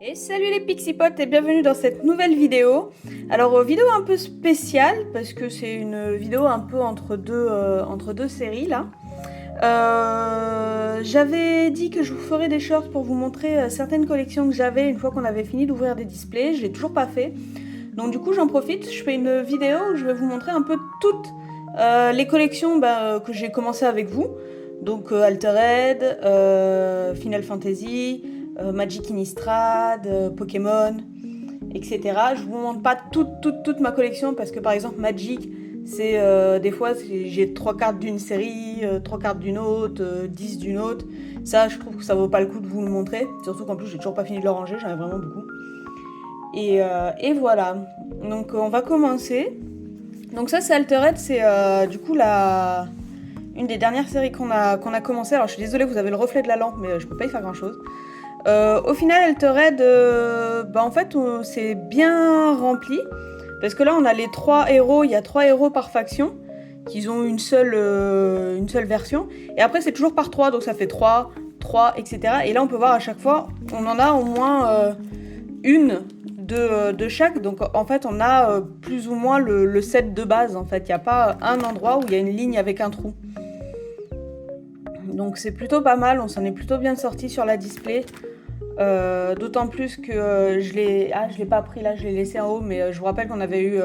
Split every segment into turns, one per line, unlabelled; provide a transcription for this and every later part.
Et salut les Pixipotes et bienvenue dans cette nouvelle vidéo. Alors vidéo un peu spéciale parce que c'est une vidéo un peu entre deux séries là. J'avais dit que je vous ferais des shorts pour vous montrer certaines collections que j'avais une fois qu'on avait fini d'ouvrir des displays. Je l'ai toujours pas fait. Donc du coup j'en profite, je fais une vidéo où je vais vous montrer un peu toutes les collections que j'ai commencé avec vous. Donc Altered, Final Fantasy, Magic Innistrad, Pokémon, etc. Je vous montre pas toute ma collection parce que par exemple Magic, c'est des fois j'ai 3 cartes d'une série, 3 cartes d'une autre, 10 d'une autre. Ça, je trouve que ça vaut pas le coup de vous le montrer. Surtout qu'en plus j'ai toujours pas fini de le ranger, j'en ai vraiment beaucoup. Et voilà. Donc on va commencer. Donc ça c'est Altered, c'est du coup une des dernières séries qu'on a commencé. Alors je suis désolée, vous avez le reflet de la lampe, mais je peux pas y faire grand chose. Au final, Altered, en fait, c'est bien rempli. Parce que là, on a les 3 héros. Il y a 3 héros par faction. Qui ont une seule version. Et après, c'est toujours par 3. Donc ça fait 3, 3, etc. Et là, on peut voir à chaque fois, on en a au moins une de chaque. Donc en fait, on a plus ou moins le set de base. En fait, il n'y a pas un endroit où il y a une ligne avec un trou. Donc c'est plutôt pas mal. On s'en est plutôt bien sorti sur la display. D'autant plus que je l'ai pas pris là, je l'ai laissé en haut, mais je vous rappelle qu'on avait eu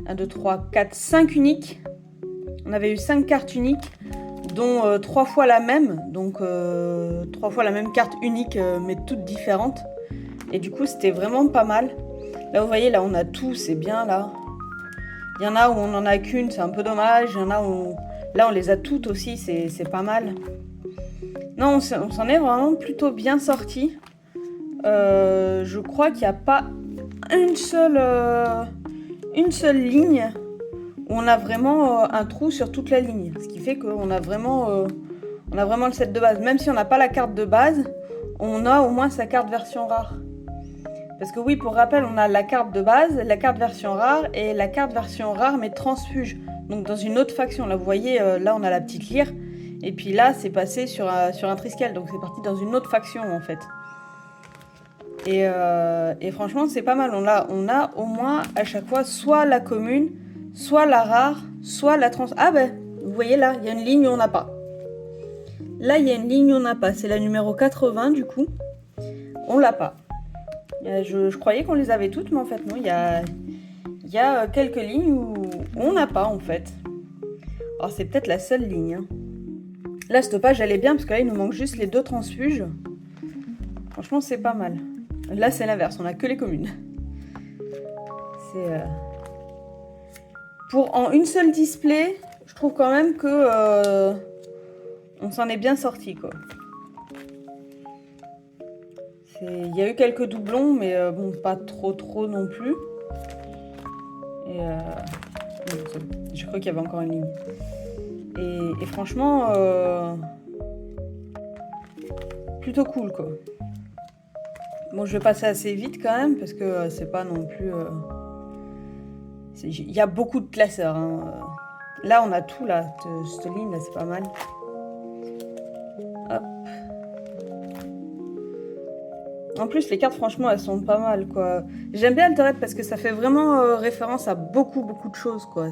1, 2, 3, 4, 5 uniques. On avait eu 5 cartes uniques, dont 3 fois la même, donc 3 fois la même carte unique, mais toutes différentes. Et du coup, c'était vraiment pas mal. Là, vous voyez, là, on a tout, c'est bien là. Il y en a où on en a qu'une, c'est un peu dommage. Il y en a où là, on les a toutes aussi, c'est pas mal. Non, on s'en est vraiment plutôt bien sorti. Je crois qu'il n'y a pas une seule ligne où on a vraiment un trou sur toute la ligne. Ce qui fait qu'on a vraiment le set de base. Même si on n'a pas la carte de base, on a au moins sa carte version rare. Parce que oui, pour rappel, on a la carte de base, la carte version rare et la carte version rare mais transfuge. Donc dans une autre faction. Là, vous voyez, là on a la petite lyre. Et puis là, c'est passé sur un Triskel, donc c'est parti dans une autre faction en fait. Et franchement, c'est pas mal. On a au moins à chaque fois soit la commune, soit la rare, soit la trans... Ah ben, vous voyez là, il y a une ligne où on n'a pas. Là, il y a une ligne où on n'a pas. C'est la numéro 80 du coup. On l'a pas. Je croyais qu'on les avait toutes, mais en fait non, il y a quelques lignes où on n'a pas en fait. Alors c'est peut-être la seule ligne. Hein. Là, stoppage, elle est bien, parce que là, il nous manque juste les 2 transfuges. Franchement, c'est pas mal. Là, c'est l'inverse, on a que les communes. C'est... Pour en une seule display, je trouve quand même que... on s'en est bien sorti, quoi. Il y a eu quelques doublons, mais bon, pas trop non plus. Et... je crois qu'il y avait encore une ligne. Et franchement, plutôt cool quoi. Bon, je vais passer assez vite quand même parce que c'est pas non plus. Il y a beaucoup de classeurs. Hein. Là, on a tout là. Cette ligne là, c'est pas mal. Hop. En plus, les cartes, franchement, elles sont pas mal quoi. J'aime bien Altered parce que ça fait vraiment référence à beaucoup de choses quoi.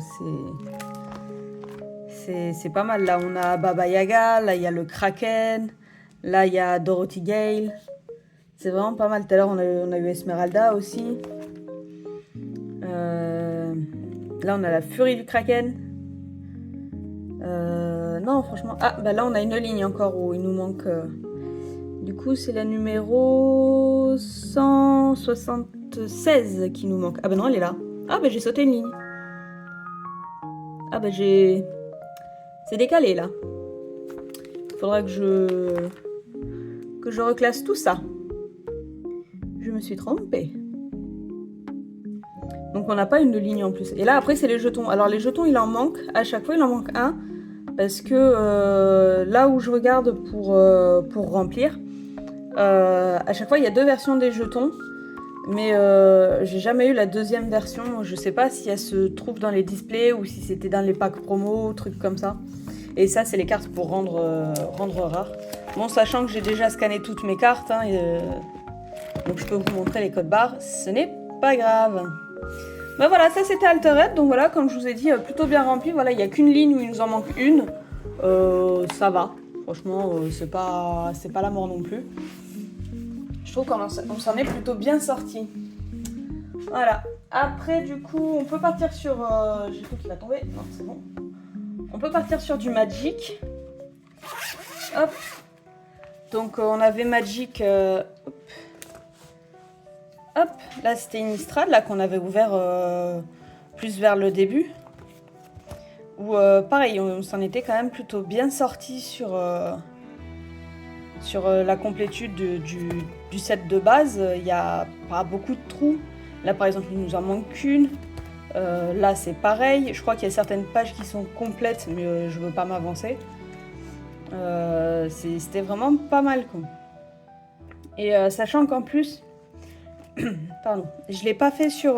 C'est pas mal. Là, on a Baba Yaga, là, il y a le Kraken, là, il y a Dorothy Gale. C'est vraiment pas mal. Tout à l'heure, on a eu Esmeralda aussi. Là, on a la Furie du Kraken. Non, franchement... Ah, bah là, on a une ligne encore où il nous manque... Du coup, c'est la numéro 176 qui nous manque. Ah bah non, elle est là. Ah bah j'ai sauté une ligne. Ah bah j'ai... C'est décalé là. Il faudra que je reclasse tout ça. Je me suis trompée. Donc on n'a pas une ligne en plus. Et là après c'est les jetons. Alors les jetons il en manque. À chaque fois il en manque un. Parce que là où je regarde pour remplir, à chaque fois il y a 2 versions des jetons. Mais j'ai jamais eu la deuxième version. Je sais pas si elle se trouve dans les displays ou si c'était dans les packs promo, trucs comme ça. Et ça, c'est les cartes pour rendre rare. Bon, sachant que j'ai déjà scanné toutes mes cartes, hein, Donc je peux vous montrer les codes barres, ce n'est pas grave. Ben voilà, ça c'était Altered, donc voilà, comme je vous ai dit, plutôt bien rempli. Voilà, il n'y a qu'une ligne où il nous en manque une. Ça va, franchement, c'est pas la mort non plus. Je trouve qu'on s'en est plutôt bien sorti. Voilà, après du coup, on peut partir sur... J'ai cru qu'il va tomber, non c'est bon. On peut partir sur du Magic. Hop. Donc on avait Magic... Hop, là c'était une Innistrad là qu'on avait ouvert plus vers le début. Où pareil, on s'en était quand même plutôt bien sorti sur la complétude du set de base. Il n'y a pas beaucoup de trous. Là par exemple il nous en manque qu'une. Là c'est pareil. Je crois qu'il y a certaines pages qui sont complètes mais je veux pas m'avancer. C'était vraiment pas mal quoi. Et sachant qu'en plus... Pardon, je l'ai pas fait sur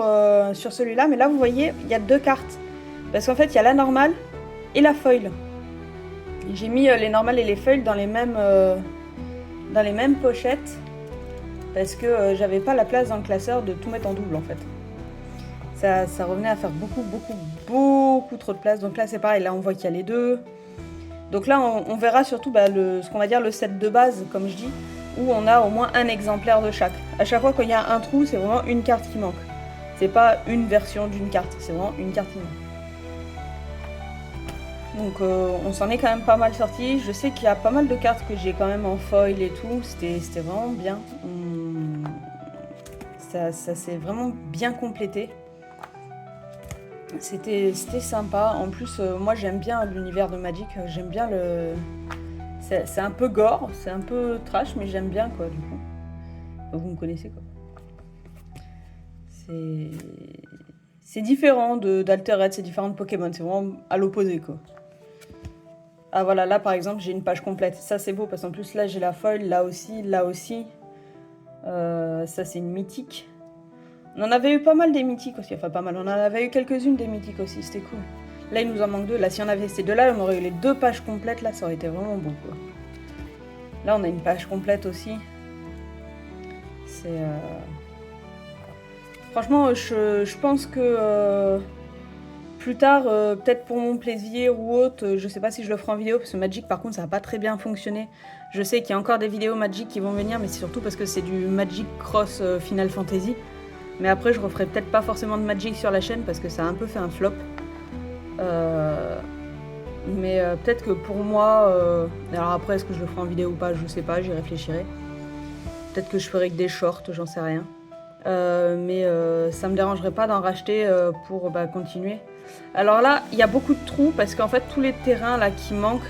celui-là, mais là vous voyez, il y a 2 cartes. Parce qu'en fait, il y a la normale et la foil. J'ai mis les normales et les foils dans les mêmes pochettes. Parce que j'avais pas la place dans le classeur de tout mettre en double en fait. Ça revenait à faire beaucoup trop de place. Donc là c'est pareil, là on voit qu'il y a les deux. Donc là on verra surtout ce qu'on va dire le set de base, comme je dis. Où on a au moins un exemplaire de chaque. À chaque fois qu'il y a un trou, c'est vraiment une carte qui manque. C'est pas une version d'une carte, c'est vraiment une carte qui manque. Donc on s'en est quand même pas mal sorti. Je sais qu'il y a pas mal de cartes que j'ai quand même en foil et tout. C'était vraiment bien. Ça s'est vraiment bien complété. C'était sympa. En plus, moi j'aime bien l'univers de Magic. J'aime bien le... C'est un peu gore, c'est un peu trash, mais j'aime bien quoi du coup. Vous me connaissez quoi. C'est différent d'Altered, c'est différent de Pokémon, c'est vraiment à l'opposé quoi. Ah voilà, là par exemple j'ai une page complète. Ça c'est beau parce qu'en plus là j'ai la foil, là aussi, là aussi. Ça c'est une mythique. On en avait eu pas mal des mythiques aussi, enfin pas mal, on en avait eu quelques-unes des mythiques aussi, c'était cool. Là, il nous en manque 2. Là, si on avait ces 2-là, on aurait eu les 2 pages complètes. Là, ça aurait été vraiment bon, quoi. Là, on a une page complète aussi. C'est... Franchement, je pense que... plus tard, peut-être pour mon plaisir ou autre, je sais pas si je le ferai en vidéo, parce que Magic, par contre, ça n'a pas très bien fonctionné. Je sais qu'il y a encore des vidéos Magic qui vont venir, mais c'est surtout parce que c'est du Magic Cross Final Fantasy. Mais après, je referai peut-être pas forcément de Magic sur la chaîne, parce que ça a un peu fait un flop. Mais peut-être que pour moi, alors après est-ce que je le ferai en vidéo ou pas, je sais pas, j'y réfléchirai. Peut-être que je ferai que des shorts, j'en sais rien. Mais ça me dérangerait pas d'en racheter pour continuer. Alors là, il y a beaucoup de trous parce qu'en fait tous les terrains là qui manquent,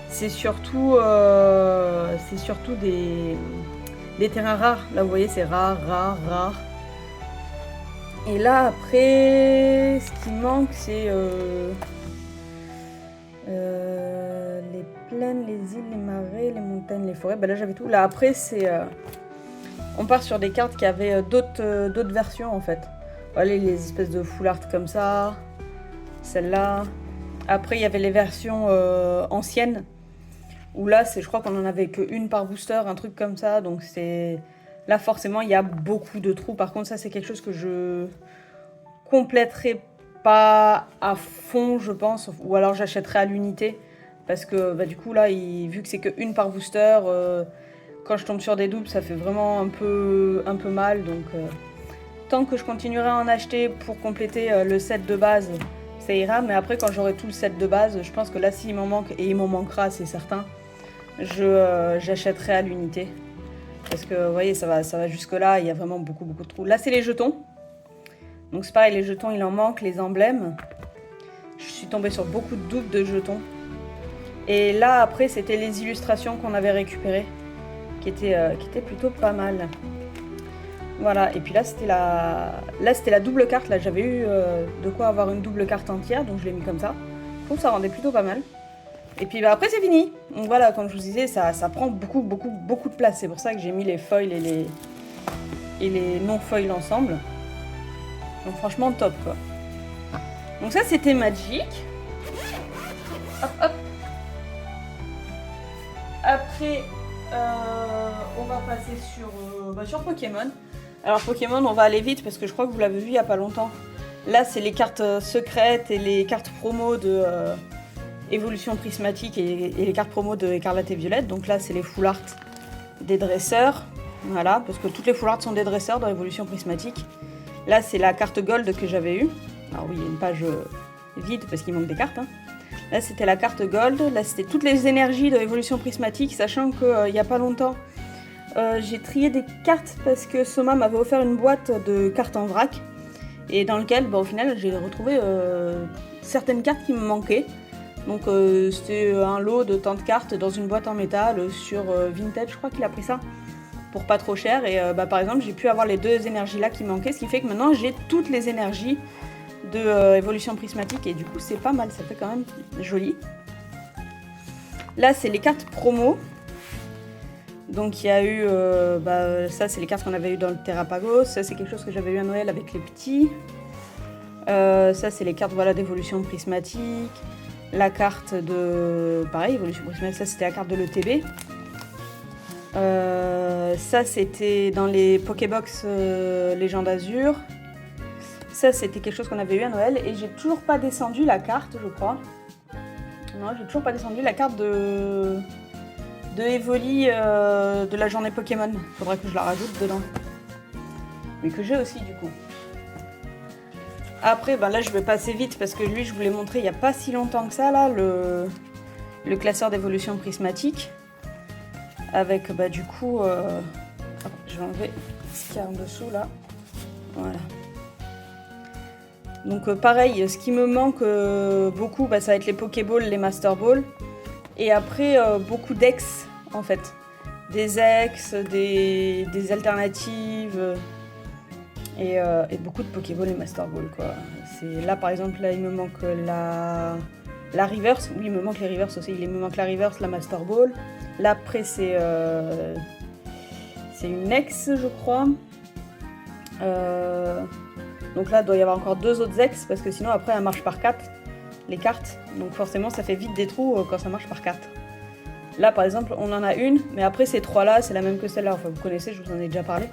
c'est surtout des terrains rares. Là vous voyez c'est rare. Et là après, ce qui manque c'est les plaines, les îles, les marais, les montagnes, les forêts. Là j'avais tout. Là après c'est... on part sur des cartes qui avaient d'autres versions en fait. Voilà les espèces de full art comme ça. Celle-là. Après il y avait les versions anciennes. Où là je crois qu'on en avait qu'une par booster, un truc comme ça. Donc c'est... Là forcément il y a beaucoup de trous. Par contre ça c'est quelque chose que je compléterai pas à fond je pense. Ou alors j'achèterai à l'unité. Parce que du coup là vu que c'est qu'une par booster... quand je tombe sur des doubles, ça fait vraiment un peu mal. Donc, tant que je continuerai à en acheter pour compléter le set de base, ça ira. Mais après, quand j'aurai tout le set de base, je pense que là, s'il m'en manque, et il m'en manquera, c'est certain, j'achèterai à l'unité. Parce que, vous voyez, ça va jusque-là. Il y a vraiment beaucoup de trous. Là, c'est les jetons. Donc, c'est pareil, les jetons, il en manque. Les emblèmes. Je suis tombée sur beaucoup de doubles de jetons. Et là, après, c'était les illustrations qu'on avait récupérées. Qui était plutôt pas mal. Voilà, et puis là c'était la double carte. Là j'avais eu de quoi avoir une double carte entière, donc je l'ai mis comme ça. Je trouve que ça rendait plutôt pas mal. Et puis après c'est fini. Donc voilà, comme je vous disais, ça prend beaucoup de place. C'est pour ça que j'ai mis les foils et les non-foils ensemble. Donc franchement top quoi. Donc ça c'était Magic. Hop. Après... On va passer sur Pokémon. Alors Pokémon, on va aller vite parce que je crois que vous l'avez vu il n'y a pas longtemps. Là, c'est les cartes secrètes et les cartes promo de Évolution Prismatique et les cartes promo de Écarlate et Violette. Donc là, c'est les full art des dresseurs. Voilà, parce que toutes les full art sont des dresseurs dans Évolution Prismatique. Là, c'est la carte Gold que j'avais eue. Alors oui, il y a une page vide parce qu'il manque des cartes. Hein. Là, c'était la carte Gold. Là, c'était toutes les énergies de Évolution Prismatique, sachant qu'il n'y a pas longtemps, j'ai trié des cartes parce que Soma m'avait offert une boîte de cartes en vrac. Et dans lequel, au final, j'ai retrouvé certaines cartes qui me manquaient. Donc, c'était un lot de tant de cartes dans une boîte en métal sur Vinted, je crois qu'il a pris ça. Pour pas trop cher, et par exemple j'ai pu avoir les deux énergies là qui manquaient, ce qui fait que maintenant j'ai toutes les énergies de Évolution Prismatique, et du coup c'est pas mal, ça fait quand même joli. Là c'est les cartes promo, donc il y a eu, ça c'est les cartes qu'on avait eu dans le Terrapagos, ça c'est quelque chose que j'avais eu à Noël avec les petits, ça c'est les cartes d'Évolution Prismatique, la carte de, pareil, Évolution Prismatique, ça c'était la carte de l'ETB. Ça c'était dans les Pokébox Légende Azur. Ça c'était quelque chose qu'on avait eu à Noël, et j'ai toujours pas descendu la carte, je crois. Non, j'ai toujours pas descendu la carte de Evoli de la journée Pokémon. Faudrait que je la rajoute dedans. Mais que j'ai aussi du coup. Après, là je vais passer vite parce que lui je vous l'ai montré il y a pas si longtemps que ça là, le classeur d'évolution prismatique. Avec du coup, je vais enlever ce qu'il y a en dessous là, voilà. Donc pareil, ce qui me manque beaucoup, ça va être les Pokéballs, les Master Balls, et après beaucoup d'ex en fait, des ex, des alternatives, et beaucoup de Pokéballs et Master Balls quoi. C'est là par exemple là il me manque la Reverse, oui il me manque les Reverse aussi, il me manque la Reverse, la Master Ball. Là après c'est une ex je crois. Donc là il doit y avoir encore 2 autres ex parce que sinon après elle marche par 4 les cartes. Donc forcément ça fait vite des trous quand ça marche par 4. Là par exemple on en a une, mais après ces 3 là c'est la même que celle-là, enfin vous connaissez, je vous en ai déjà parlé.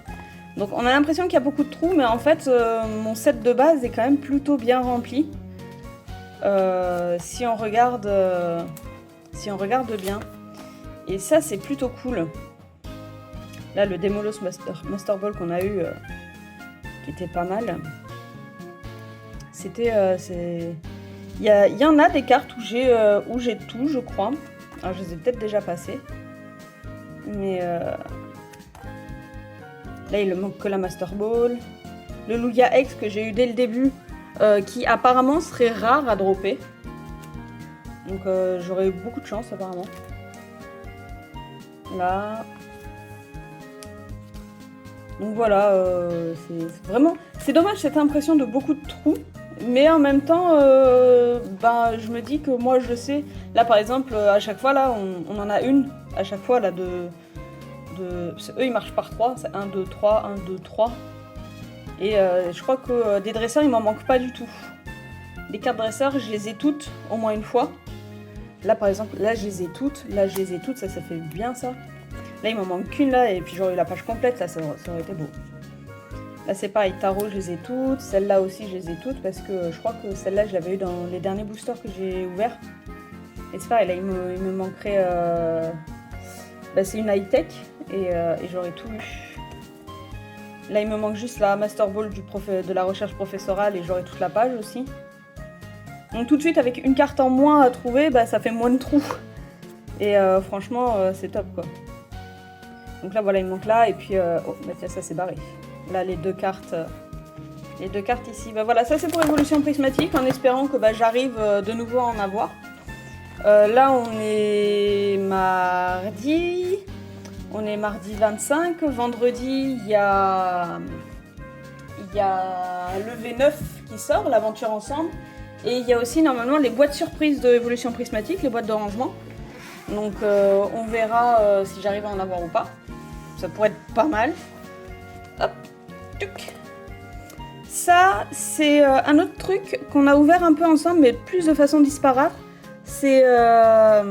Donc on a l'impression qu'il y a beaucoup de trous, mais en fait mon set de base est quand même plutôt bien rempli. Si on regarde bien. Et ça c'est plutôt cool. Là le Démolos Master Ball qu'on a eu qui était pas mal. C'était il y en a des cartes où j'ai tout je crois. Alors je les ai peut-être déjà passées. Mais là il ne manque que la Master Ball. Le Lugia X que j'ai eu dès le début, qui apparemment serait rare à dropper. Donc j'aurais eu beaucoup de chance apparemment. Là. Donc voilà, c'est vraiment... C'est dommage cette impression de beaucoup de trous. Mais en même temps, je me dis que moi je sais. Là par exemple, à chaque fois là, on en a une. À chaque fois là eux ils marchent par 3. C'est 1, 2, 3, 1, 2, 3. Et je crois que des dresseurs il m'en manque pas du tout. Les cartes dresseurs je les ai toutes au moins une fois. Là par exemple, là je les ai toutes, ça fait bien ça. Là il m'en manque qu'une là et puis j'aurais eu la page complète, là ça aurait été beau. Là c'est pareil, tarot je les ai toutes, celle-là aussi je les ai toutes parce que je crois que celle-là je l'avais eu dans les derniers boosters que j'ai ouverts. Et c'est pareil, là il me manquerait... c'est une high-tech et j'aurais tout eu. Là il me manque juste la Master Ball de la recherche professorale et j'aurai toute la page aussi. Donc tout de suite avec une carte en moins à trouver, ça fait moins de trous. Et franchement c'est top quoi. Donc là voilà il me manque là et puis ça c'est barré. Là les deux cartes ici. Voilà, ça c'est pour Évolution Prismatique en espérant que j'arrive de nouveau à en avoir. Là on est mardi. On est mardi 25. Vendredi il y a le V9 qui sort, l'aventure ensemble. Et il y a aussi normalement les boîtes surprises de Évolution Prismatique, les boîtes de rangement. Donc on verra si j'arrive à en avoir ou pas. Ça pourrait être pas mal. Hop, tuc. Ça c'est un autre truc qu'on a ouvert un peu ensemble mais plus de façon disparate. C'est la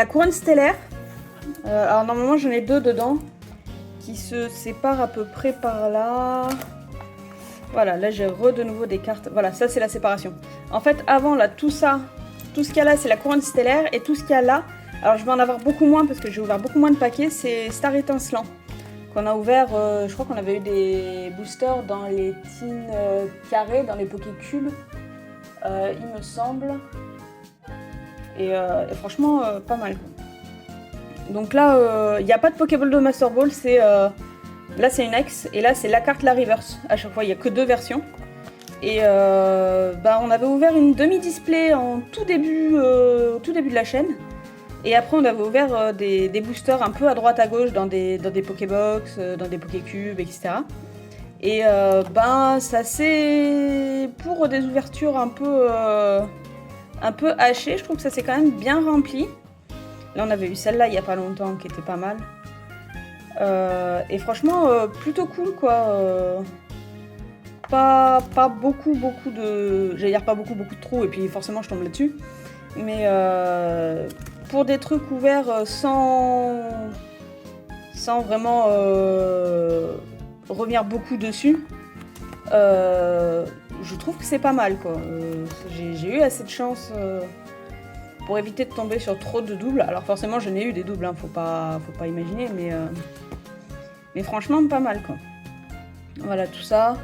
couronne stellaire. Alors normalement j'en ai 2 dedans qui se séparent à peu près par là. Voilà, là j'ai de nouveau des cartes. Voilà, ça c'est la séparation. En fait avant là, tout ça, tout ce qu'il y a là c'est la couronne stellaire et tout ce qu'il y a là, alors je vais en avoir beaucoup moins parce que j'ai ouvert beaucoup moins de paquets, c'est Star Étincelant. Qu'on a ouvert, je crois qu'on avait eu des boosters dans les tins carrés, dans les Pokécubes, il me semble. Et franchement, pas mal. Donc là, il n'y a pas de Pokéball de Master Ball, c'est là c'est une ex, et là c'est la carte la reverse. À chaque fois, il n'y a que 2 versions. Et on avait ouvert une demi-display en tout début de la chaîne. Et après, on avait ouvert des boosters un peu à droite à gauche dans des Pokébox, dans des Pokécubes, etc. Et ça c'est pour des ouvertures un peu hachées. Je trouve que ça s'est quand même bien rempli. Là, on avait eu celle-là il n'y a pas longtemps qui était pas mal. Et franchement, plutôt cool quoi. Pas beaucoup de... J'allais dire pas beaucoup de trous et puis forcément je tombe là-dessus. Mais pour des trucs ouverts sans vraiment revenir beaucoup dessus, je trouve que c'est pas mal quoi. J'ai eu assez de chance pour éviter de tomber sur trop de doubles. Alors forcément j'en ai eu des doubles, hein, faut pas imaginer, mais franchement pas mal quoi. Voilà tout ça.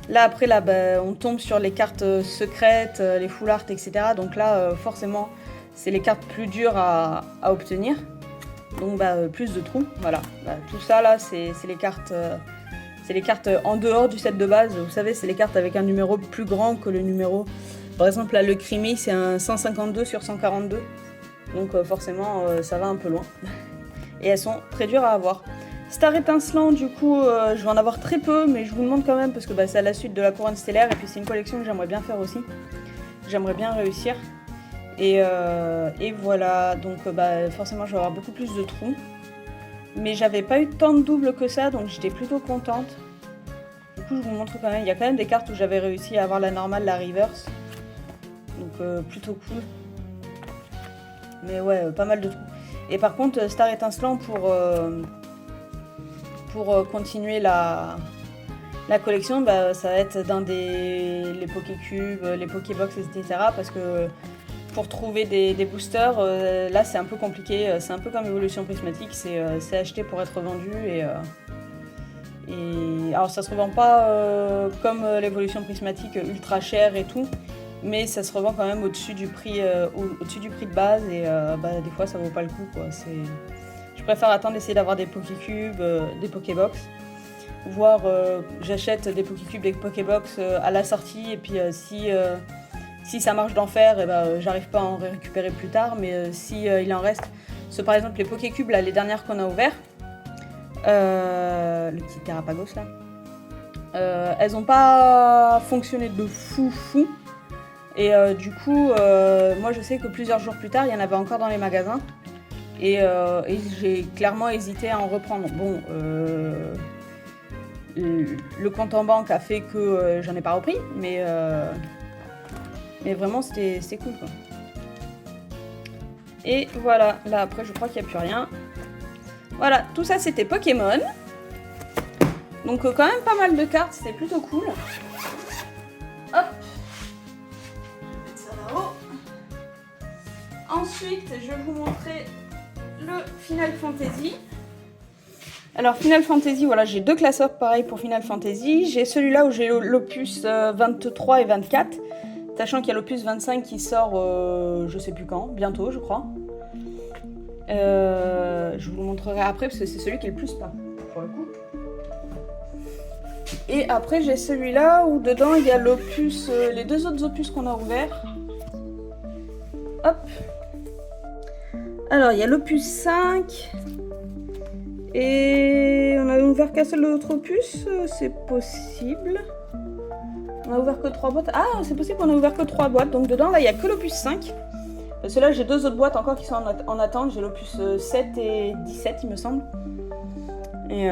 Là après là, on tombe sur les cartes secrètes, les full art, etc. Donc là forcément c'est les cartes plus dures à obtenir. Donc plus de trous. Voilà. Tout ça là c'est les cartes en dehors du set de base. Vous savez, c'est les cartes avec un numéro plus grand que le numéro. Par exemple là le Creamy c'est un 152 sur 142. Donc forcément ça va un peu loin. Et elles sont très dures à avoir. Star Étincelant, du coup, je vais en avoir très peu, mais je vous demande quand même parce que c'est à la suite de la couronne stellaire et puis c'est une collection que j'aimerais bien faire aussi. J'aimerais bien réussir. Et voilà, donc forcément je vais avoir beaucoup plus de trous. Mais j'avais pas eu tant de doubles que ça, donc j'étais plutôt contente. Du coup, je vous montre quand même, il y a quand même des cartes où j'avais réussi à avoir la normale, la reverse. Donc plutôt cool. Mais ouais, pas mal de trous. Et par contre, Star Étincelant pour continuer la collection, ça va être dans les Pokécubes, les Pokébox, etc. Parce que pour trouver des boosters, là c'est un peu compliqué. C'est un peu comme Évolution Prismatique, c'est acheté pour être vendu. Et alors ça se revend pas comme l'Évolution Prismatique ultra cher et tout, mais ça se revend quand même au-dessus du prix, au-dessus du prix de base. Et des fois ça vaut pas le coup quoi. Je préfère attendre d'essayer d'avoir des Pokécubes, des Pokébox. Voire j'achète des Pokécubes, des Pokébox à la sortie et puis si ça marche d'en faire, j'arrive pas à en récupérer plus tard. Mais si il en reste, par exemple les Pokécubes là, les dernières qu'on a ouvertes, le petit Terrapagos là, elles ont pas fonctionné de fou. Et du coup, moi je sais que plusieurs jours plus tard, il y en avait encore dans les magasins. Et j'ai clairement hésité à en reprendre. Bon, le compte en banque a fait que j'en ai pas repris, mais vraiment c'était cool quoi. Et voilà, là après je crois qu'il n'y a plus rien. Voilà, tout ça c'était Pokémon. Donc quand même pas mal de cartes, c'était plutôt cool. Hop, je vais mettre ça là-haut. Ensuite, je vais vous montrer le Final Fantasy. Alors Final Fantasy, voilà, j'ai 2 classeurs pareils pour Final Fantasy. J'ai celui-là où j'ai l'opus 23 et 24, sachant qu'il y a l'opus 25 qui sort je sais plus quand, bientôt je crois. Je vous le montrerai après parce que c'est celui qui est le plus peint pour le coup. Et après j'ai celui-là où dedans il y a l'opus, les 2 autres opus qu'on a ouverts. Hop. Alors, il y a l'opus 5. Et on a ouvert qu'un seul autre opus. C'est possible. On a ouvert que 3 boîtes. Ah, c'est possible qu'on a ouvert que 3 boîtes. Donc dedans, là, il n'y a que l'opus 5. Parce que là, j'ai 2 autres boîtes encore qui sont en attente. J'ai l'opus 7 et 17, il me semble. Et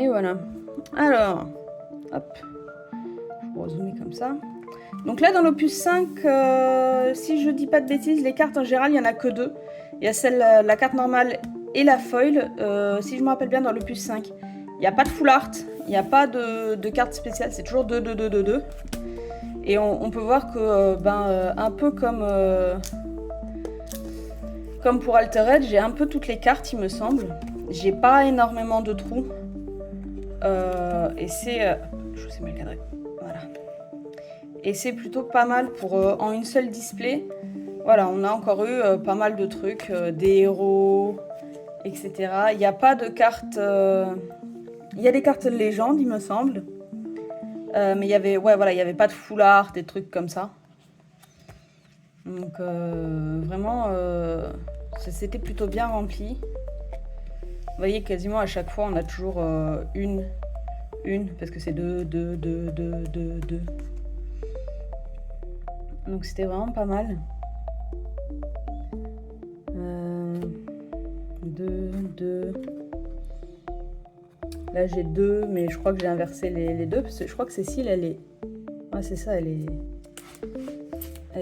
voilà. Alors, hop. Je vais zoomer comme ça. Donc là, dans l'opus 5, si je dis pas de bêtises, les cartes en général, il n'y en a que 2. Il y a celle, la carte normale et la foil. Si je me rappelle bien, dans l'opus 5, il n'y a pas de full art, il n'y a pas de carte spéciale, c'est toujours 2, 2, 2, 2, 2. Et on peut voir que, un peu comme pour Altered, j'ai un peu toutes les cartes, il me semble. J'ai pas énormément de trous. Et c'est... je sais mal cadrer. Voilà. Et c'est plutôt pas mal pour en une seule display. Voilà, on a encore eu pas mal de trucs, des héros, etc. Il n'y a pas de cartes... Il y a des cartes de légende, il me semble. Mais il y avait, ouais, voilà, il n'y avait pas de full art, des trucs comme ça. Donc vraiment, c'était plutôt bien rempli. Vous voyez, quasiment à chaque fois, on a toujours une, parce que c'est 2, 2, 2, 2, 2, 2. Donc c'était vraiment pas mal. 2, 2. Là j'ai 2, mais je crois que j'ai inversé les deux, parce que je crois que Cécile, elle est... Ouais, c'est ça, elle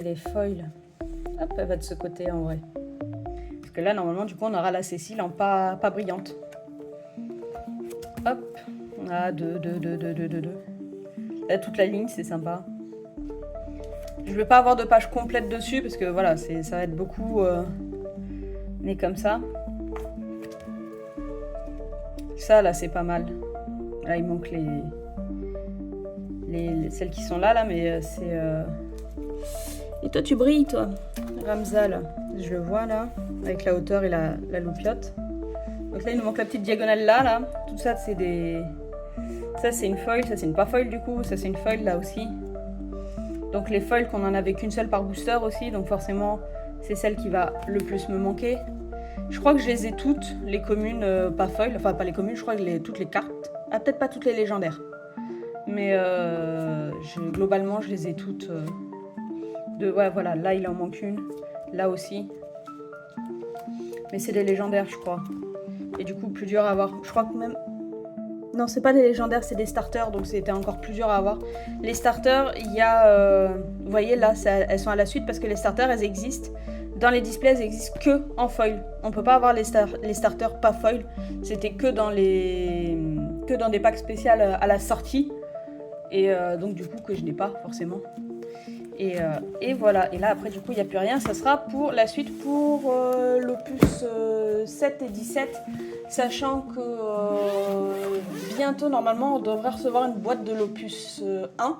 est foil. Hop, elle va de ce côté en vrai. Parce que là, normalement, du coup, on aura la Cécile en pas brillante. Hop, on a 2, 2, 2, 2, 2, 2, 2. Là, toute la ligne, c'est sympa. Je vais pas avoir de page complète dessus, parce que voilà, ça va être beaucoup né comme ça. Ça, là, c'est pas mal. Là, il manque celles qui sont là, mais c'est... Et toi, tu brilles, toi, Ramza, là. Je le vois, là, avec la hauteur et la loupiote. Donc là, il nous manque la petite diagonale, là. Tout ça, c'est des... Ça, c'est une foil. Ça, c'est une pas foil, du coup. Ça, c'est une foil, là, aussi. Donc, les foils, qu'on en avait qu'une seule par booster, aussi. Donc, forcément, c'est celle qui va le plus me manquer. Je crois que je les ai toutes, les communes pas foil. Enfin, pas les communes, je crois que toutes les cartes. Ah, peut-être pas toutes les légendaires. Mais globalement, je les ai toutes... Ouais, voilà, là, il en manque une. Là aussi. Mais c'est des légendaires, je crois. Et du coup, plus dur à avoir. Je crois que même... Non, c'est pas des légendaires, c'est des starters. Donc, c'était encore plus dur à avoir. Les starters, il y a... Vous voyez, là, elles sont à la suite parce que les starters, elles existent. Dans les displays, elles existent que en foil. On peut pas avoir les starters pas foil. C'était que dans des packs spéciaux à la sortie. Et donc, du coup, que je n'ai pas, forcément. Et voilà, et là après du coup il n'y a plus rien, ça sera pour la suite pour l'opus 7 et 17, sachant que bientôt normalement on devrait recevoir une boîte de l'opus 1.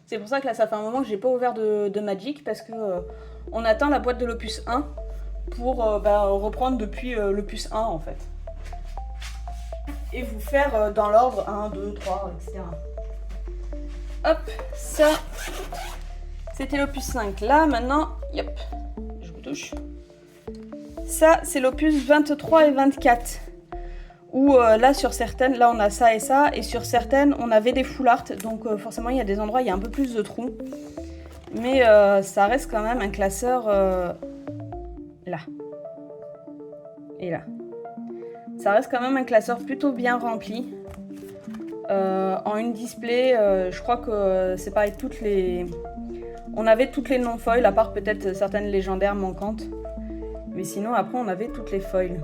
C'est pour ça que là ça fait un moment que j'ai pas ouvert de Magic, parce que on attend la boîte de l'opus 1 pour reprendre depuis l'opus 1 en fait. Et vous faire dans l'ordre 1, 2, 3, etc. Hop, ça... C'était l'opus 5. Là, maintenant, yop, je vous touche. Ça, c'est l'opus 23 et 24. Où là, sur certaines, là, on a ça. Et sur certaines, on avait des full art. Donc, forcément, il y a des endroits, il y a un peu plus de trous. Mais ça reste quand même un classeur là. Et là. Ça reste quand même un classeur plutôt bien rempli. En une display, je crois que c'est pareil, on avait toutes les non-foils, à part peut-être certaines légendaires manquantes. Mais sinon, après, on avait toutes les foils.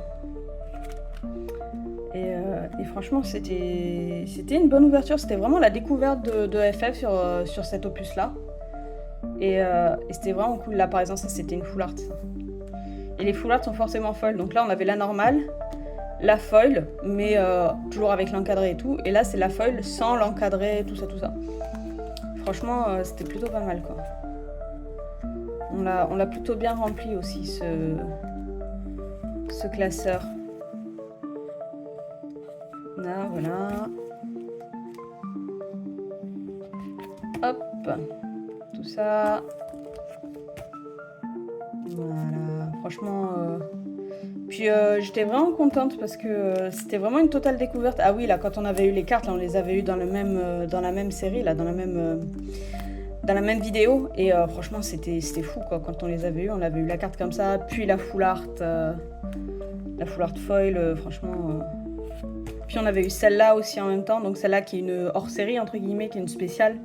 Et franchement, c'était une bonne ouverture. C'était vraiment la découverte de FF sur cet opus-là. Et c'était vraiment cool. Là, par exemple, ça, c'était une full art. Et les full art sont forcément foils. Donc là, on avait la normale, la foil, mais toujours avec l'encadré et tout. Et là, c'est la foil sans l'encadré, tout ça. Franchement, c'était plutôt pas mal, quoi. On l'a plutôt bien rempli aussi, ce classeur. Là, voilà. Hop. Tout ça. Voilà. Franchement... Puis j'étais vraiment contente parce que c'était vraiment une totale découverte. Ah oui, là, quand on avait eu les cartes, là, on les avait eues dans la même série, là, dans la même vidéo. Et franchement, c'était fou, quoi. Quand on les avait eues, on avait eu la carte comme ça, puis la full art foil, franchement. Puis on avait eu celle-là aussi en même temps, donc celle-là qui est une hors-série, entre guillemets, qui est une spéciale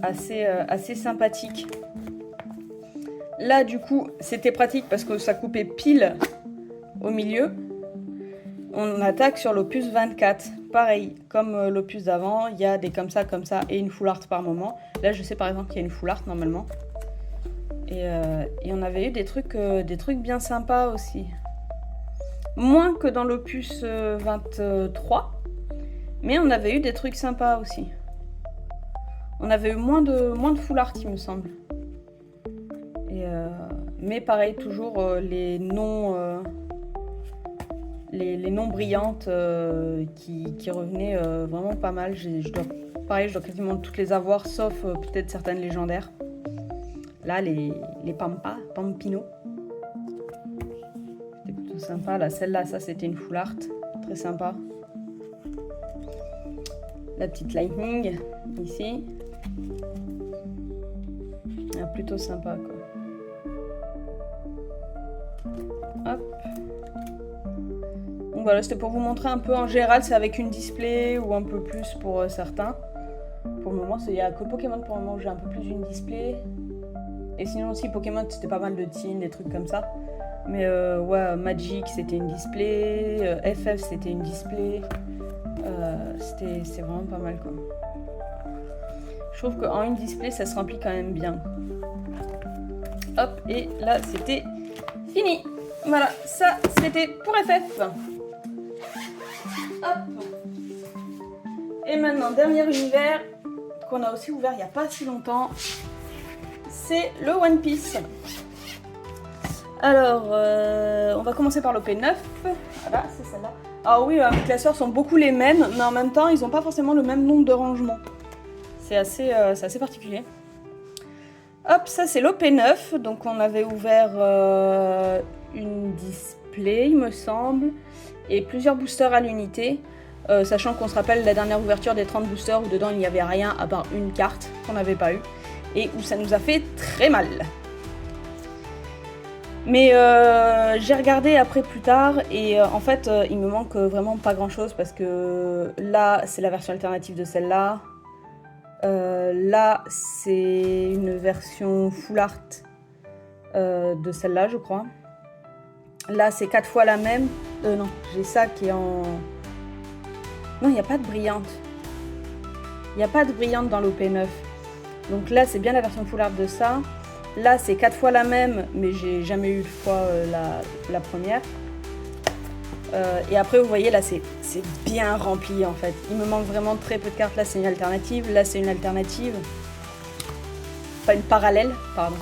assez sympathique. Là, du coup, c'était pratique parce que ça coupait pile au milieu. On attaque sur l'opus 24. Pareil, comme l'opus d'avant, il y a des comme ça, et une full art par moment. Là, je sais par exemple qu'il y a une full art normalement. Et on avait eu des trucs bien sympas aussi. Moins que dans l'opus 23, mais on avait eu des trucs sympas aussi. On avait eu moins de full art, il me semble. Mais pareil, toujours les noms brillantes qui revenaient vraiment pas mal. Je dois quasiment toutes les avoir, sauf peut-être certaines légendaires. Là, les Pampino. C'était plutôt sympa. Là, celle-là, ça c'était une full art. Très sympa. La petite Lightning, ici. Ah, plutôt sympa, quoi. Hop. Donc voilà, c'était pour vous montrer un peu. En général, c'est avec une display ou un peu plus pour certains. Pour le moment, il n'y a que Pokémon pour le moment où j'ai un peu plus d'une display. Et sinon aussi, Pokémon, c'était pas mal de teens, des trucs comme ça. Mais ouais, Magic, c'était une display. FF, c'était une display. C'est vraiment pas mal, quoi. Je trouve qu'en une display, ça se remplit quand même bien. Hop, et là, c'était fini. Voilà, ça, c'était pour FF. Hop. Et maintenant, dernier univers qu'on a aussi ouvert il n'y a pas si longtemps, c'est le One Piece. Alors, on va commencer par l'OP9. Voilà, c'est celle-là. Alors oui, les classeurs sont beaucoup les mêmes, mais en même temps, ils n'ont pas forcément le même nombre de rangements. C'est assez particulier. Hop, ça c'est l'OP9. Donc on avait ouvert une display, il me semble, et plusieurs boosters à l'unité. Sachant qu'on se rappelle la dernière ouverture des 30 boosters où dedans il n'y avait rien à part une carte qu'on n'avait pas eu et où ça nous a fait très mal. Mais j'ai regardé après plus tard et en fait il me manque vraiment pas grand chose parce que là c'est la version alternative de celle-là. Là c'est une version full art de celle-là je crois. Là c'est 4 fois la même. Non, j'ai ça qui est en... Non, il n'y a pas de brillante. Il n'y a pas de brillante dans l'OP9. Donc là, c'est bien la version full art de ça. Là, c'est 4 fois la même, mais j'ai jamais eu 1 fois la première. Et après, vous voyez, là, c'est bien rempli, en fait. Il me manque vraiment très peu de cartes. Là, c'est une alternative. Là, c'est une alternative. Pas une parallèle, pardon.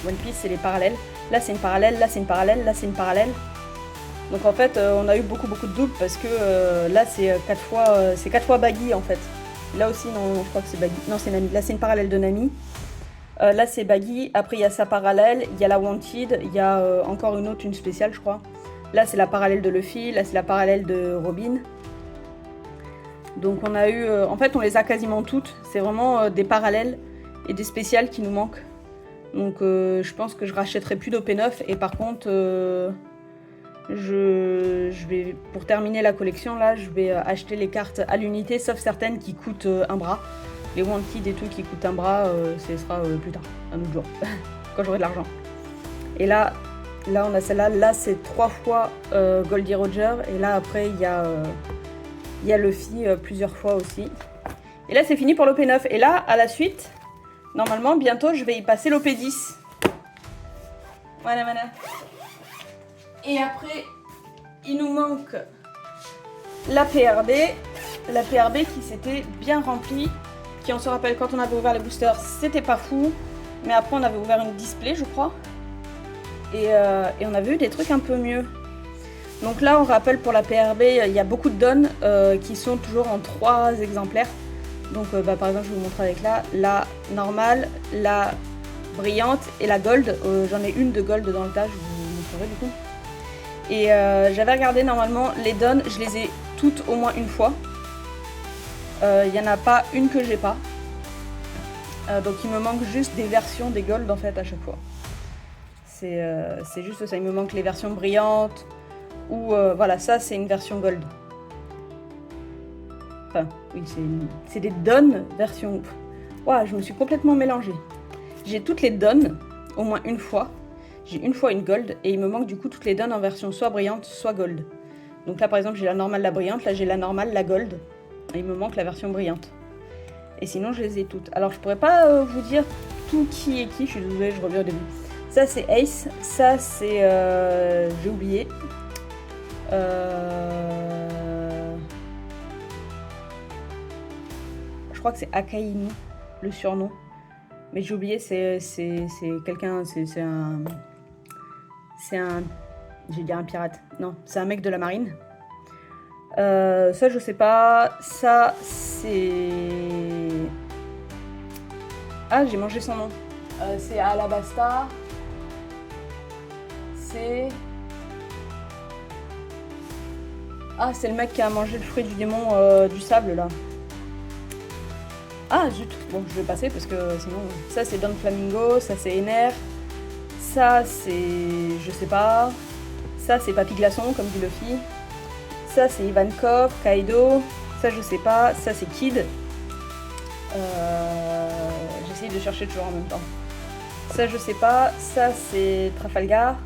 One Piece, c'est les parallèles. Là, c'est une parallèle. Là, c'est une parallèle. Là, c'est une parallèle. Donc en fait, on a eu beaucoup de doubles parce que là c'est 4 fois Baggy en fait. Là aussi, non, je crois que c'est Baggy. Non, c'est Nami. Là c'est une parallèle de Nami. Là c'est Baggy. Après il y a sa parallèle, il y a la Wanted, il y a encore une autre, une spéciale je crois. Là c'est la parallèle de Luffy, là c'est la parallèle de Robin. Donc on a eu, en fait on les a quasiment toutes. C'est vraiment des parallèles et des spéciales qui nous manquent. Donc je pense que je rachèterai plus d'OP9 et par contre... je vais, pour terminer la collection là, je vais acheter les cartes à l'unité, sauf certaines qui coûtent un bras. Les Wanted et tout qui coûtent un bras, ce sera plus tard, un autre jour, quand j'aurai de l'argent. Et là on a celle-là, là c'est 3 fois Goldie Roger, et là après il y a Luffy plusieurs fois aussi. Et là c'est fini pour l'OP9, et là à la suite, normalement bientôt je vais y passer l'OP10. Voilà. Et après, il nous manque la PRB qui s'était bien remplie, qui on se rappelle quand on avait ouvert les boosters, c'était pas fou, mais après on avait ouvert une display je crois, et on avait eu des trucs un peu mieux. Donc là on rappelle pour la PRB, il y a beaucoup de donnes qui sont toujours en 3 exemplaires. Donc par exemple je vais vous montrer avec la normale, la brillante et la gold. J'en ai une de gold dans le tas, je vous montrerai du coup. Et j'avais regardé normalement les donnes, je les ai toutes au moins une fois. Il n'y en a pas une que j'ai pas. Donc il me manque juste des versions des gold en fait à chaque fois. C'est juste ça, il me manque les versions brillantes. Ou voilà, ça c'est une version gold. Enfin, oui, c'est des donnes version... Ouah, je me suis complètement mélangée. J'ai toutes les donnes, au moins une fois. j'ai une fois une gold et il me manque du coup toutes les donnes en version soit brillante, soit gold. Donc là par exemple j'ai la normale, la brillante, là j'ai la normale, la gold. Et il me manque la version brillante. Et sinon je les ai toutes. Alors je pourrais pas vous dire tout qui est qui, je suis désolée, je reviens au début. Ça c'est Ace, ça c'est... j'ai oublié. Je crois que c'est Akainu, le surnom. Mais j'ai oublié, c'est quelqu'un, c'est un... J'ai dit un pirate. Non, c'est un mec de la marine. Ça, je sais pas. Ça, c'est... Ah, j'ai mangé son nom. C'est Alabasta. C'est... Ah, c'est le mec qui a mangé le fruit du démon du sable, là. Ah, zut. Bon, je vais passer parce que sinon... Ça, c'est Don Flamingo. Ça, c'est Ener. Ça, c'est... Je sais pas. Ça, c'est Papy Glaçon, comme dit Luffy. Ça, c'est Ivankov, Kaido. Ça, je sais pas. Ça, c'est Kid. J'essaye de chercher toujours en même temps. Ça, je sais pas. Ça, c'est Trafalgar.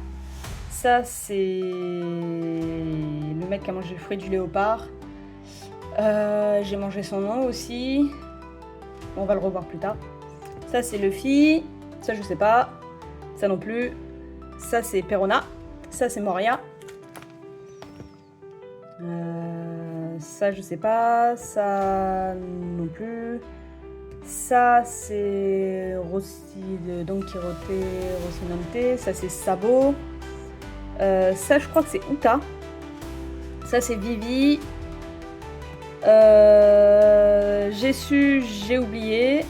Ça, c'est le mec qui a mangé le fruit du léopard. J'ai mangé son nom aussi. On va le revoir plus tard. Ça, c'est Luffy. Ça, je sais pas. Ça non plus. Ça, c'est Perona. Ça, c'est Moria. Ça, je sais pas. Ça non plus. Ça, c'est Rossi de Don Quirote, Rocinante. Ça, c'est Sabo. Ça, je crois que c'est Uta. Ça, c'est Vivi. J'ai su, j'ai oublié.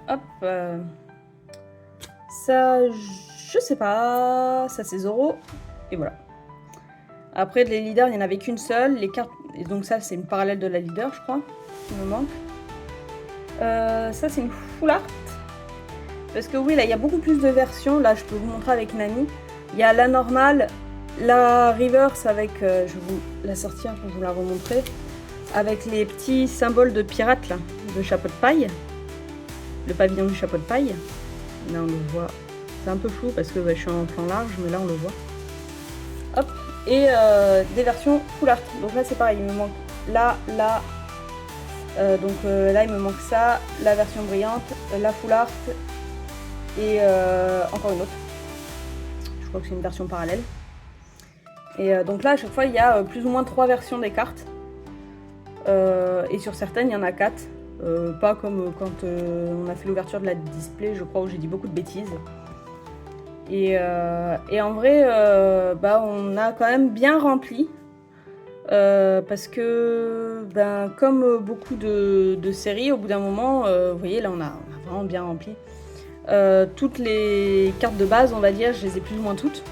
Hop. Ça, je sais pas. Ça, c'est Zoro. Et voilà. Après, les leaders, il n'y en avait qu'une seule. Les cartes... Et donc ça, c'est une parallèle de la leader, je crois. Qui me manque. Ça, c'est une full art. Parce que oui, là, il y a beaucoup plus de versions. Là, je peux vous montrer avec Nami. Il y a la normale, la reverse avec... je vais vous la sortir pour vous la remontrer. Avec les petits symboles de pirates, là. De chapeau de paille. Le pavillon du chapeau de paille. Là, on le voit. C'est un peu flou parce que je suis en plan large, mais là, on le voit. Hop. Et des versions full art. Donc là, c'est pareil. Il me manque là. Donc là, il me manque ça. La version brillante. La full art. Et encore une autre. Je crois que c'est une version parallèle. Et donc là, à chaque fois, il y a plus ou moins 3 versions des cartes. Et sur certaines, il y en a 4. Pas comme quand on a fait l'ouverture de la display, je crois, où j'ai dit beaucoup de bêtises. Et en vrai, on a quand même bien rempli. Parce que, comme beaucoup de séries, au bout d'un moment, vous voyez, là, on a vraiment bien rempli. Toutes les cartes de base, on va dire, je les ai plus ou moins toutes.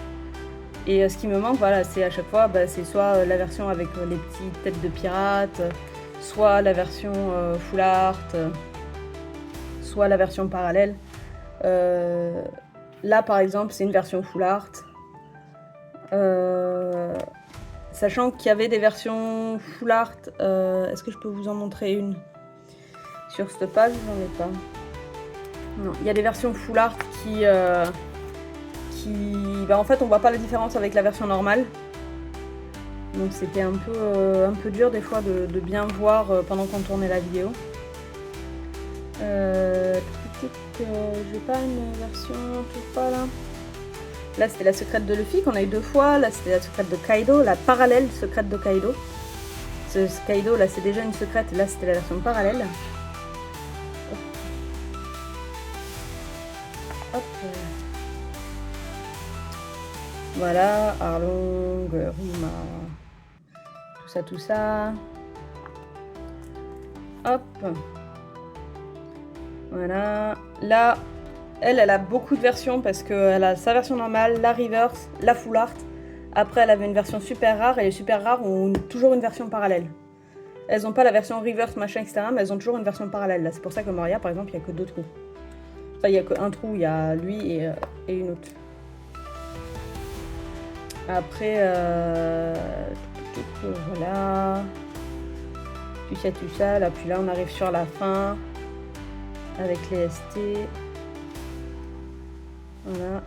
Et ce qui me manque, voilà, c'est à chaque fois, c'est soit la version avec les petites têtes de pirates, soit la version full art, soit la version parallèle. Là, par exemple, c'est une version full art. Sachant qu'il y avait des versions full art, est-ce que je peux vous en montrer une? Sur cette page, j'en ai pas. Non, il y a des versions full art qui en fait, on voit pas la différence avec la version normale. Donc c'était un peu dur des fois de bien voir pendant qu'on tournait la vidéo. J'ai pas une version, toujours pas là. Là c'était la secrète de Luffy qu'on a eu 2 fois. Là c'était la secrète de Kaido, la parallèle secrète de Kaido. Ce Kaido là c'est déjà une secrète, là c'était la version parallèle. Hop. Voilà, Arlong, Rima, tout ça. Hop. Voilà. Là, elle a beaucoup de versions parce qu'elle a sa version normale, la reverse, la full art. Après, elle avait une version super rare et les super rares ont toujours une version parallèle. Elles n'ont pas la version reverse, machin, etc. Mais elles ont toujours une version parallèle. Là, c'est pour ça que Moria, par exemple, il n'y a que 2 trous. Enfin, il n'y a qu'un trou, il y a lui et une autre. Après, voilà. Tout ça, là, puis là, on arrive sur la fin. Avec les ST. Voilà.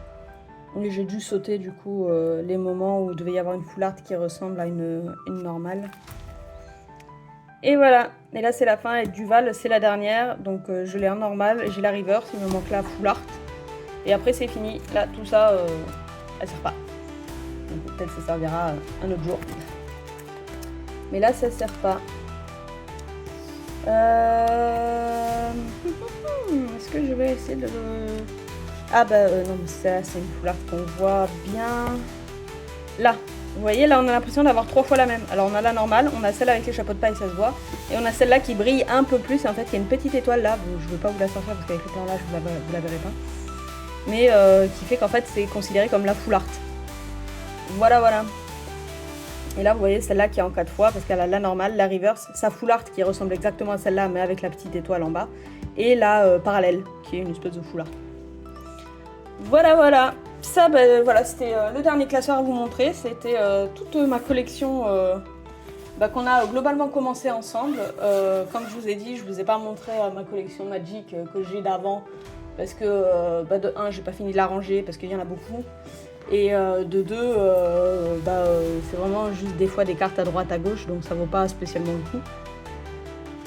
Et j'ai dû sauter du coup les moments où il devait y avoir une full art qui ressemble à une normale. Et voilà, et là c'est la fin, et Duval c'est la dernière, donc je l'ai en normal, j'ai la reverse, il me manque la full art. Et après c'est fini, là tout ça, elle sert pas. Donc peut-être ça servira un autre jour. Mais là ça sert pas. Est-ce que je vais essayer de le... Ah bah non, mais ça c'est une full art qu'on voit bien. Là, vous voyez, là on a l'impression d'avoir 3 fois la même. Alors on a la normale, on a celle avec les chapeaux de paille, ça se voit. Et on a celle-là qui brille un peu plus. Et en fait, il y a une petite étoile là. Bon, je ne vais pas vous la sortir parce qu'avec le temps là, vous la verrez pas. Mais qui fait qu'en fait, c'est considéré comme la full art. Voilà, voilà. Et là, vous voyez celle-là qui est en 4 fois parce qu'elle a la normale, la reverse, sa full art qui ressemble exactement à celle-là, mais avec la petite étoile en bas. Et la parallèle, qui est une espèce de full art. Voilà, voilà. Ça, ben, voilà, c'était le dernier classeur à vous montrer. C'était toute ma collection qu'on a globalement commencé ensemble. Comme je vous ai dit, je vous ai pas montré ma collection Magic que j'ai d'avant. Parce que, de 1, j'ai pas fini de la ranger parce qu'il y en a beaucoup. Et de 2, c'est vraiment juste des fois des cartes à droite, à gauche. Donc ça vaut pas spécialement le coup.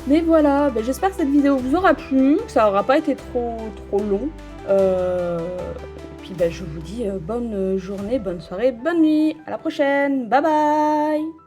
Mais voilà, j'espère que cette vidéo vous aura plu. Que ça aura pas été trop long. Puis je vous dis bonne journée, bonne soirée, bonne nuit. À la prochaine. Bye bye.